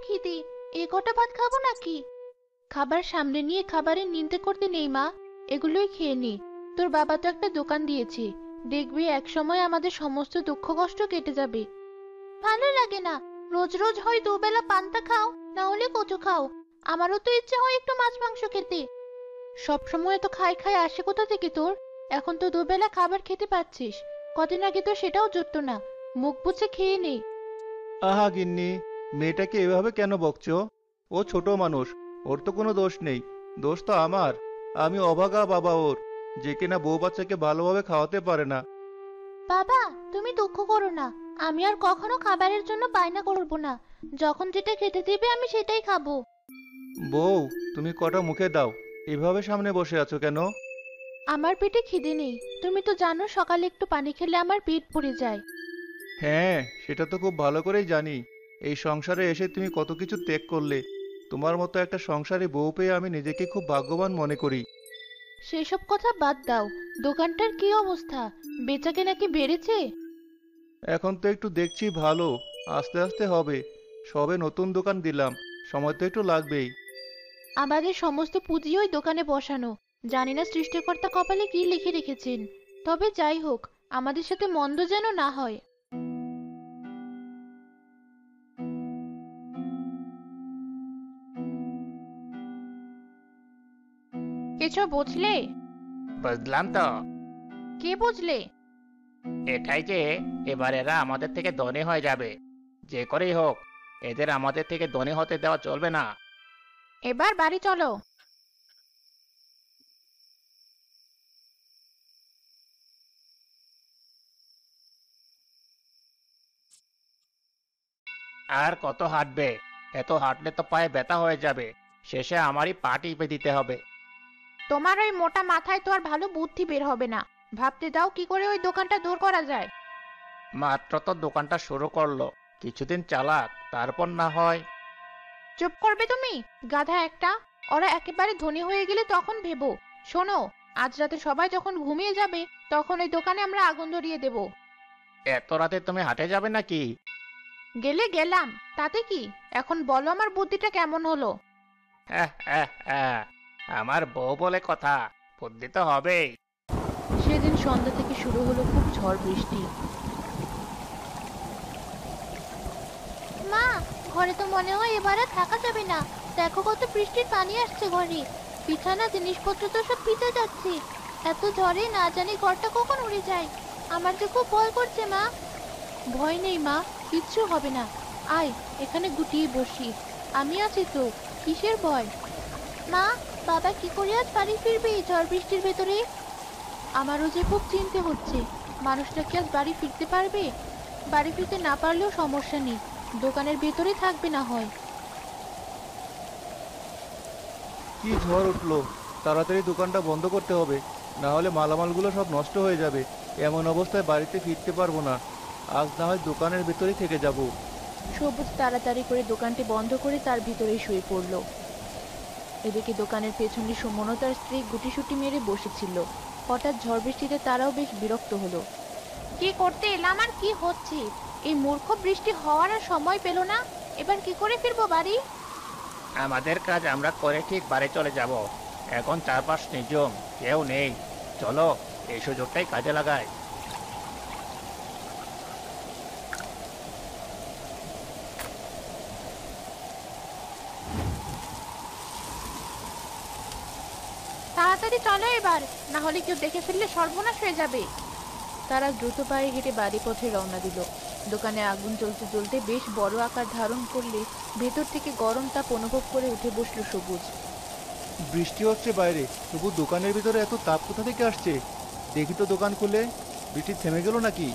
খিদে, এ কটা ভাত খাবো নাকি? খাবার সামনে নিয়ে খাবারের নিন্দে করতে নেই মা, এগুলোই খেয়ে নি। তোর বাবা তো একটা দোকান দিয়েছে, দেখবি এক সময় আমাদের সমস্ত দুঃখ কষ্ট কেটে যাবে। ভালো লাগে না, রোজ রোজ হয় দুবেলা পান্তা খাও, না হলে কচু খাও। আমারও তো ইচ্ছে হয় একটু মাছ মাংস খেতে। সব সময় তো খাই খাই আসে কোথা থেকে তোর? এখন তো দুবেলা খাবার খেতে পাচ্ছিস, কদিন আগে তো সেটাও জুটতো না। মুখ বুজে খেয়ে নে। আহা গিন্নি, মেয়েটাকে এভাবে কেন বকছো? ও ছোট মানুষ, ওর তো কোনো দোষ নেই। দোষ তো আমার। আমি অভাগা বাবা ওর, যে কিনা বউ বাচ্চাকে ভালোভাবে খাওয়াতে পারে না। বাবা, তুমি দুঃখ করো না, আমি আর কখনো খাবারের জন্য বায়না করব না। যখন যেটা খেতে দিবে আমি সেটাই খাবো। বউ, তুমি কটা মুখে দাও, এভাবে সামনে বসে আছো কেন? আমার পেটে খিদে নেই, তুমি তো জানো সকালে একটু পানি খেলে আমার পেট ভরে যায়। হ্যাঁ, সেটা তো খুব ভালো করেই জানি। এই সংসারে এসে তুমি কত কিছু ত্যাগ করলে। তোমার মতো একটা সংসারে বউ পেয়ে আমি নিজেকে খুব ভাগ্যবান মনে করি। সেসব কথা বাদ দাও। দোকানটার কি অবস্থা? বেচাকেনা কি বেড়েছে? এখন তো একটু দেখছি ভালো, আস্তে আস্তে হবে। সবে নতুন দোকান দিলাম, সময় তো একটু লাগবেই। আমাদের সমস্ত পুঁজি ওই দোকানে বসানো। জানি না সৃষ্টিকর্তা কপালে কি লিখে রেখেছেন। তবে যাই হোক, আমাদের সাথে মন্দ যেন না হয়। কিছু বুঝলে? বুঝলাম তো। কে বুঝলে? এটাই যে এবার এরা আমাদের থেকে ধনী হয়ে যাবে। যে করেই হোক, এদের আমাদের থেকে ধনী হতে দেওয়া চলবে না। এবার বাড়ি চলো। আর কত হাঁটবে? এত হাঁটলে তো পায়ে ব্যথা হয়ে যাবে। শেষে আমারই পা টিপে দিতে হবে। তোমার ওই মোটা মাথায় তো আর ভালো বুদ্ধি বের হবে না। ভাবতে দাও কি করে ওই দোকানটা দূর করা যায়। মাত্র তো দোকানটা শুরু করলো, কিছুদিন চালাক, তারপর না হয়। চুপ করবে তুমি, গাধা একটা। ওরা একেবারে ধনী হয়ে গেলে তখন ভেবো। শোনো, আজ রাতে সবাই যখন ঘুমিয়ে যাবে, তখন ওই দোকানে আমরা আগুন ধরিয়ে দেব। এত রাতে তুমি হাঁটে যাবে নাকি? গেলে গেলাম, তাতে কি? এখন বলো আমার বুদ্ধিটা কেমন হলো? হ্যাঁ, হ্যাঁ, হ্যাঁ, আমার বউ বলে কথা, বুদ্ধি তো হবেই। সেদিন সন্ধ্যা থেকে শুরু হলো খুব ঝড় বৃষ্টি। মা, ঘরে তো মনে হয় এবারে থাকা যাবে না। দেখো কত বৃষ্টির পানি আসছে ঘরে। বিছানা জিনিসপত্র তো সব ভিজে যাচ্ছে। এত ঝড়ে না জানি ঘরটা কখন উড়ে যায়। আমার যে খুব ভয় করছে মা। ভয় নেই মা, কিচ্ছু হবে না। আয়, এখানে গুটিয়ে বসি। আমি আছি তো, কিসের ভয়? মা, বাবা কি করে আজ বাড়ি ফিরবে এই ঝড় বৃষ্টির ভেতরে? আমারও যে খুব চিন্তা হচ্ছে। মানুষটা কি আজ বাড়ি ফিরতে পারবে? বাড়ি ফিরতে না পারলেও সমস্যা নেই, দোকানের ভেতরে থাকবে না হয়। কি ঝড় উঠলো! তাড়াতাড়ি দোকানটা বন্ধ করতে হবে, না হলে মালামালগুলো সব নষ্ট হয়ে যাবে। এমন অবস্থায় বাড়িতে ফিরতে পারবো না। আজ না হয় দোকানের ভেতরেই থেকে যাব। সবুজ তাড়াতাড়ি করে দোকানটি বন্ধ করে তার ভিতরেই শুয়ে পড়ল। এদিকে দোকানের পেছনে সুমন ও তার স্ত্রী গুটিসুটি মেরে বসেছিল। হঠাৎ ঝড় বৃষ্টিতে তারাও বেশ বিরক্ত হলো। কি করতে এলাম আর কি হচ্ছে? এই মূর্খ বৃষ্টি হওয়ার আর সময় পেল না। এবার কি করে ফিরবো বাড়ি? আমাদের কাজ আমরা করে ঠিক বাড়ি চলে যাব। এখন চারপাশ নির্জন, কেউ নেই। চলো, এই সুযোগটাই কাজে লাগাই। তাড়াতাড়ি চলো এবার, না হলে কেউ দেখে ফেললে সর্বনাশ হয়ে যাবে। তারা দ্রুত পায়ে হেঁটে বাড়ি পথে রওনা দিল। দোকানে আগুন জ্বলতে জ্বলতে বেশ বড় আকার ধারণ করলে ভেতর থেকে গরম তাপ অনুভব করে উঠে বসলো সবুজ। বৃষ্টি হচ্ছে বাইরে, তবু দোকানের ভিতরে এত তাপ কোথা থেকে আসছে? দেখি তো দোকান খুলে, বৃষ্টি থেমে গেল নাকি?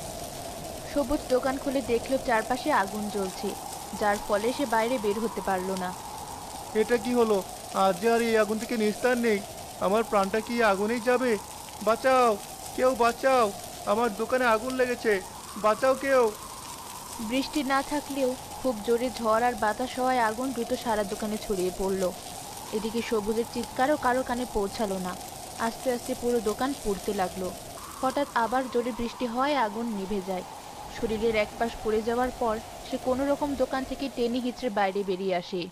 সবুজ দোকান খুলে দেখলো চারপাশে আগুন জ্বলছে, যার ফলে সে বাইরে বের হতে পারলো না। এটা কি হলো? আজ যে আর এই আগুন থেকে নিস্তার নেই। আমার প্রাণটা কি এই আগুনেই যাবে? বাঁচাও, কেউ বাঁচাও! আমার দোকানে আগুন লেগেছে, বাঁচাও কেউ! বৃষ্টি না থাকলেও খুব জোরে ঝড় আর বাতাস হওয়ায় আগুন দ্রুত সারা দোকানে ছড়িয়ে পড়লো। এদিকে সবুজের চিৎকারও কারো কানে পৌঁছালো না। আস্তে আস্তে পুরো দোকান পুড়তে লাগলো। হঠাৎ আবার জোরে বৃষ্টি হওয়ায় আগুন নিভে যায়। শরীরের এক পাশ পুড়ে যাওয়ার পর সে কোনো রকম দোকান থেকে টেনে হিচড়ে বাইরে বেরিয়ে আসে।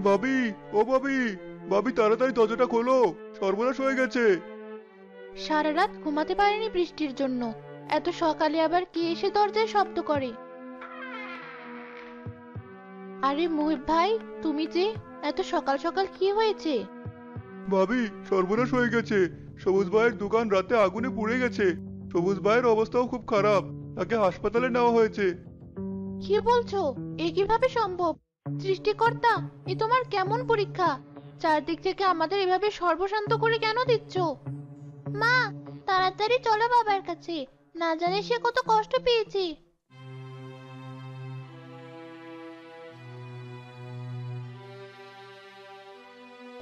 ভাবি, ও ভাবি, ভাবি তাড়াতাড়ি দরজাটা খোলো, সর্বনাশ হয়ে গেছে। সারা রাত ঘুমাতে পারিনি বৃষ্টির জন্য, এত সকালে আবার কে এসে দরজায় শব্দ করে? আরে মুহিব ভাই, তুমি যে এত সকাল সকাল কি হয়েছে? ভাবি, সর্বনাশ হয়ে গেছে। সবুজ ভাইয়ের দোকান রাতে আগুনে পুড়ে গেছে। সবুজ ভাইয়ের অবস্থাও খুব খারাপ, তাকে হাসপাতালে নেওয়া হয়েছে। কি বলছো? এ কিভাবে সম্ভব? সৃষ্টিকর্তা, এ তোমার কেমন পরীক্ষা? চারদিক থেকে আমাদের এভাবে সর্বশান্ত করে কেন দিচ্ছ? মা, তাড়াতাড়ি চলো বাবার কাছে, না জানি সে কত কষ্ট পেয়েছে।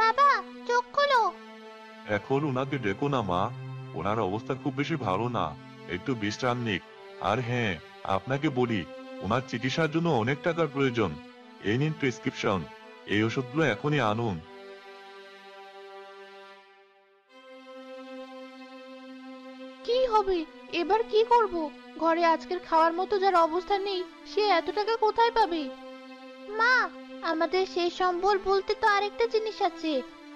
বাবা, চোখ খোলো। এখন ওনাকে ডেকো না মা, ওনার অবস্থা খুব বেশি ভালো না, একটু বিশ্রাম নিক। আর হ্যাঁ, আপনাকে বলি, ওনার চিকিৎসার জন্য অনেক টাকার প্রয়োজন। এই নিন প্রেসক্রিপশন, এই ওষুধগুলো এখনই আনুন। কি হবে এবার? কি করব? ঘরে আজকের খাওয়ার মতো যার অবস্থা নেই, সে এত টাকা কোথায় পাবে? মা, আমাদের সেই সম্বল বলতে তো আরেকটা জিনিস আছে,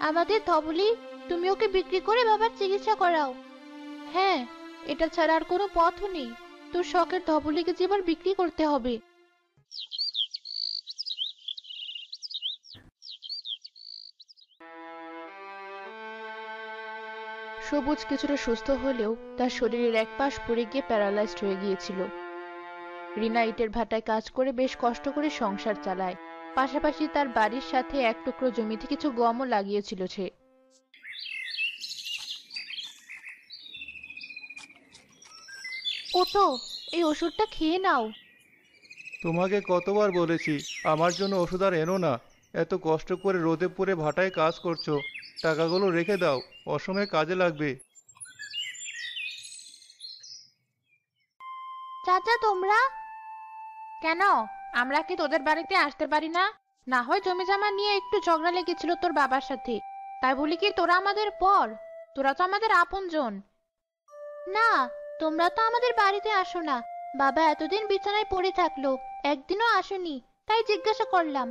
আমাদের ধবলি। তুমি ওকে বিক্রি করে বাবার চিকিৎসা করাও। হ্যাঁ, এটা ছাড়া আর কোনো পথও নেই। তোর শখের ধবলিকে যে এবার বিক্রি করতে হবে। সবুজ কিছুটা সুস্থ হলেও তার শরীরের এক পাশ পড়ে গিয়ে প্যারালাইজড হয়ে গিয়েছিল। রিনা ইটের ভাটায় কাজ করে বেশ কষ্ট করে সংসার চালায়, পাশাপাশি তার বাড়ির সাথে এক টুকরো জমিতে কিছু গমও লাগিয়েছিল সে। ওঠো, এই ওষুধটা খেয়ে নাও। তোমাকে কতবার বলেছি আমার জন্য ওষুধ আর এনো না। এত কষ্ট করে রোদে পুড়ে ভাটায় কাজ করছো, টাকাগুলো রেখে দাও, অসময়ে কাজে লাগবে। চাচা, তোমরা? কেন, আমরা কি তোদের বাড়িতে আসতে পারি না? না হয় জমি জমা নিয়ে একটু ঝগড়া লেগেছিল তোর বাবার সাথে, তাই বলি কি তোরা আমাদের পর? তোরা তো আমাদের আপনজন। না, তোমরা তো আমাদের বাড়িতে আসো না। বাবা এতদিন বিছানায় পড়ে থাকলো, একদিনও আসোনি, তাই জিজ্ঞাসা করলাম।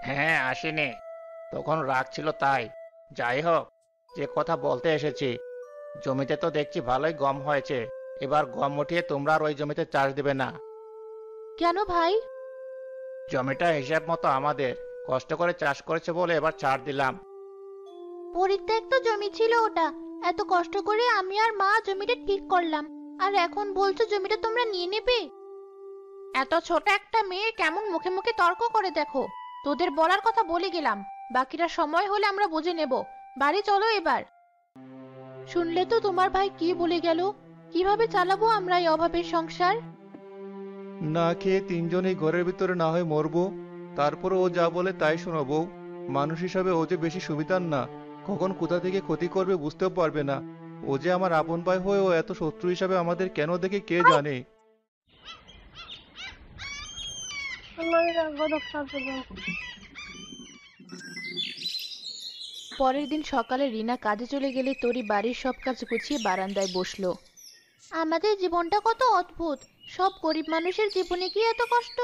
হ্যাঁ, আসেনি, তখন রাগ ছিল তাই। যাই হোক, যে কথা বলতে এসেছি, জমিতে তো দেখছি ভালোই গম হয়েছে। এবার গম উঠিয়ে তোমরা আর ওই জমিতে চাষ দেবে না। কেন ভাই? জমিটা হিসাব মতো আমাদের, কষ্ট করে চাষ করেছে বলে এবার ছাড় দিলাম। পরিত্যক্ত জমি ছিল ওটা, এত কষ্ট করে আমি আর মা জমিটা ঠিক করলাম, আর এখন বলছো জমিটা তোমরা নিয়ে নেবে? এত ছোট একটা মেয়ে কেমন মুখে মুখে তর্ক করে দেখো। তোদের বলার কথা বলে গেলাম, বাকিটা সময় হলে আমরা বুঝে নেব। বাড়ি চলো এবার। শুনলে তো তোমার ভাই কি বলে গেল? কিভাবে চালাবো আমরা এই অভাবের সংসার? না খেয়ে তিনজনেই ঘরের ভিতরে না হয় মরবো, তারপরে ও যা বলে তাই শোনাবো। মানুষ হিসাবে ও যে বেশি সুবিধার না, কখন কোথা থেকে ক্ষতি করবে বুঝতেও পারবে না। ও যে আমার আপন ভাই হয়েও এত শত্রু হিসাবে আমাদের কেন দেখে কে জানে। পরের দিন সকালে রিনা কাজে চলে গেলে তরি বাড়ির সব কাজ গুছিয়ে বারান্দায় বসলো। আমাদের জীবনটা কত অদ্ভুত। সব গরিব মানুষের জীবনে কি এত কষ্ট?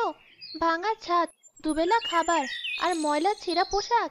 ভাঙা ছাদ, দুবেলা খাবার, আর ময়লা ছেঁড়া পোশাক।